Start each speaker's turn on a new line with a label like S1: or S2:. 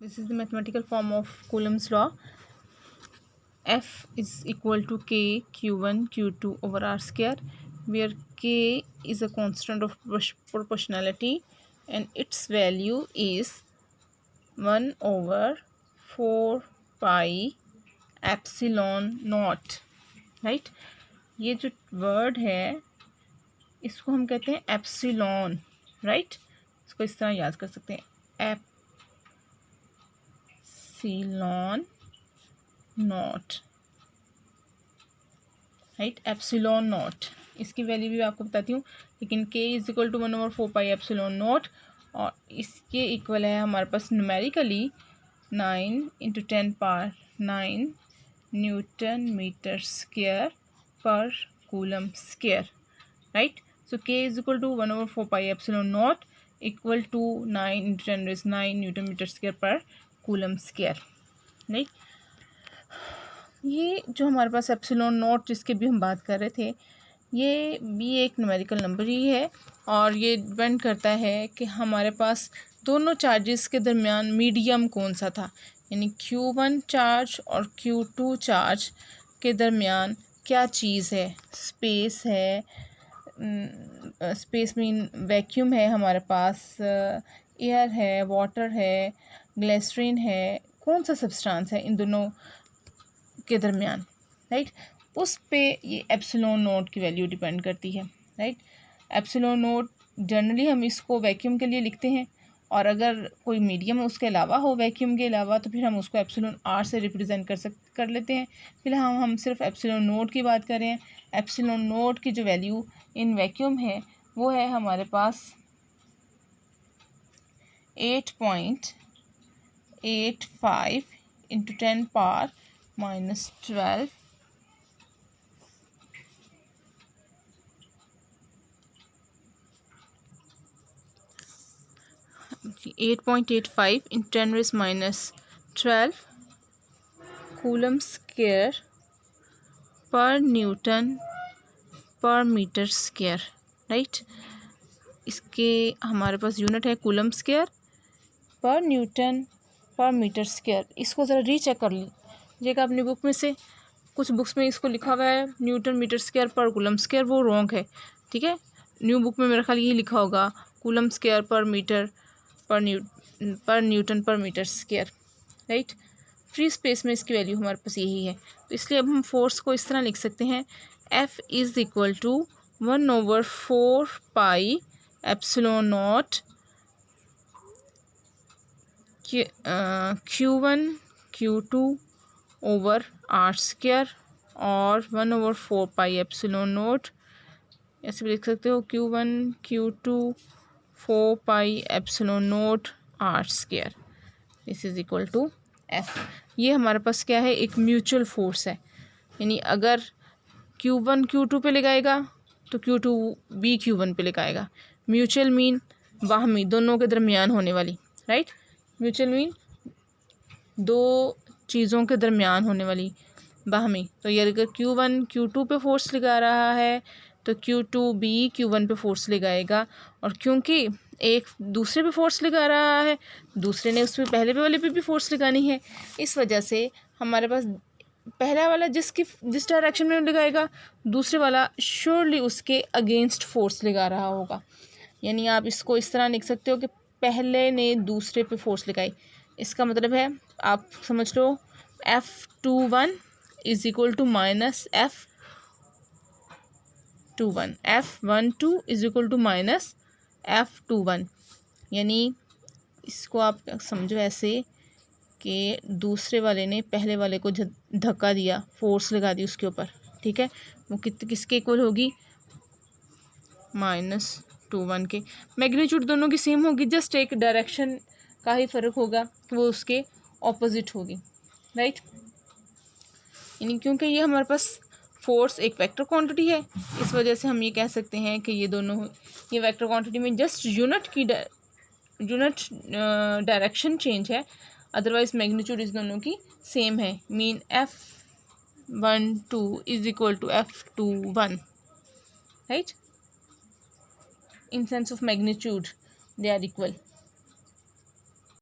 S1: This is the mathematical form of Coulomb's law. F is equal to K Q1 Q2 over R square, where K is a constant of proportionality and its value is 1 over 4 pi epsilon naught. Right, ये जो word है इसको हम कहते हैं epsilon. Right, इसको इस तरह याद कर सकते हैं, epsilon nought. Right, epsilon nought. इसकी वैल्यू भी आपको बताती हूँ, लेकिन k is equal to 1 over 4 pi epsilon nought, और इसके इक्वल है हमारे पास numerically 9 into 10 power 9 newton metre square पर coulomb square. Right, so k is equal to 1 over 4 pi epsilon naught equal to 9 into 10 raised 9 newton metre square पर coulomb square. Right, ये जो हमारे पास एप्सिलॉन नॉट जिसके भी हम बात कर रहे थे, ये भी एक न्यूमेरिकल नंबर ही है, और ये डिपेंड करता है कि हमारे पास दोनों चार्जेस के दरमियान मीडियम कौन सा था. यानी Q1 चार्ज और Q2 चार्ज के दरमियान क्या चीज़ है. स्पेस है, स्पेस मीन वैक्यूम है, हमारे पास एयर है, वाटर है, ग्लिसरीन है, कौन सा सब्सटेंस है इन दोनों के दरमियान. राइट, उस पे ये एप्सिलॉन नोट की वैल्यू डिपेंड करती है. राइट, एप्सिलॉन नोट जनरली हम इसको वैक्यूम के लिए लिखते हैं, और अगर कोई मीडियम उसके अलावा हो वैक्यूम के अलावा तो फिर हम उसको एप्सिलॉन आर से रिप्रेजेंट कर लेते हैं. फिलहाल हम सिर्फ एप्सिलॉन नोट की बात कर रहे हैं. एप्सिलॉन नोट की जो वैल्यू इन वैक्यूम है वो है हमारे पास 8.85 into 10 power -12 8.85 in 10 raised -12 coulomb square पर न्यूटन पर मीटर स्क्वायर. राइट, इसके हमारे पास यूनिट है कूलम स्क्वायर पर न्यूटन पर मीटर स्क्वायर. इसको ज़रा रीचेक कर लीजिएगा अपनी बुक में से. कुछ बुक्स में इसको लिखा हुआ है न्यूटन मीटर स्क्वायर पर कूलम स्क्वायर, वो रॉन्ग है. ठीक है, न्यू बुक में मेरे ख्याल यही लिखा होगा कूलम स्क्वायर पर मीटर पर न्यूटन पर metre square. Right, free space में इसकी वैल्यू हमारे पास यही है, तो इसलिए अब हम फोर्स को इस तरह लिख सकते हैं, F is equal to 1 over 4 pi epsilon naught Q1 Q2 over R square, और 1 ओवर 4 पाई एप्सिलॉन नॉट, ऐसे भी लिख सकते हो Q1 Q2 4 pi epsilon naught R square. This is equal to F. ये हमारे पास क्या है, एक म्यूचुअल फोर्स है. यानी अगर Q1 Q2 पे लगाएगा तो Q2 भी Q1 पे लगाएगा. म्यूचुअल मीन बाहमी, दोनों के दरमियान होने वाली. राइट, म्यूचुअल मीन दो चीज़ों के दरमियान होने वाली बाहमी. तो ये अगर Q1 Q2 पे फोर्स लगा रहा है तो Q2 भी Q1 पे फोर्स लगाएगा, और क्योंकि एक दूसरे पे फोर्स लगा रहा है, दूसरे ने उस पर पहले पे वाले पे भी फोर्स लगानी है, इस वजह से हमारे पास पहला वाला जिस डायरेक्शन में लगाएगा, दूसरे वाला श्योरली उसके अगेंस्ट फोर्स लगा रहा होगा. यानी आप इसको इस तरह लिख सकते हो कि पहले ने दूसरे पे फोर्स लगाई. इसका मतलब है, आप समझ लो F21 is equal to minus F21, F12 is equal to minus F21. यानी इसको आप समझो ऐसे कि दूसरे वाले ने पहले वाले को धक्का दिया, फोर्स लगा दी उसके ऊपर. ठीक है, वो किसके इक्वल होगी, -21 के. मैग्नीट्यूड दोनों की सेम होगी, जस्ट एक डायरेक्शन का ही फ़र्क होगा कि वो उसके ऑपोजिट होगी. राइट, यानी क्योंकि ये हमारे पास फोर्स एक वेक्टर क्वांटिटी है, इस वजह से हम ये कह सकते हैं कि ये दोनों, ये वेक्टर क्वांटिटी में जस्ट यूनिट डायरेक्शन चेंज है, अदरवाइज मैग्नीट्यूड इस दोनों की सेम है. Mean F12 is equal to F21. Right, in sense of magnitude they are equal.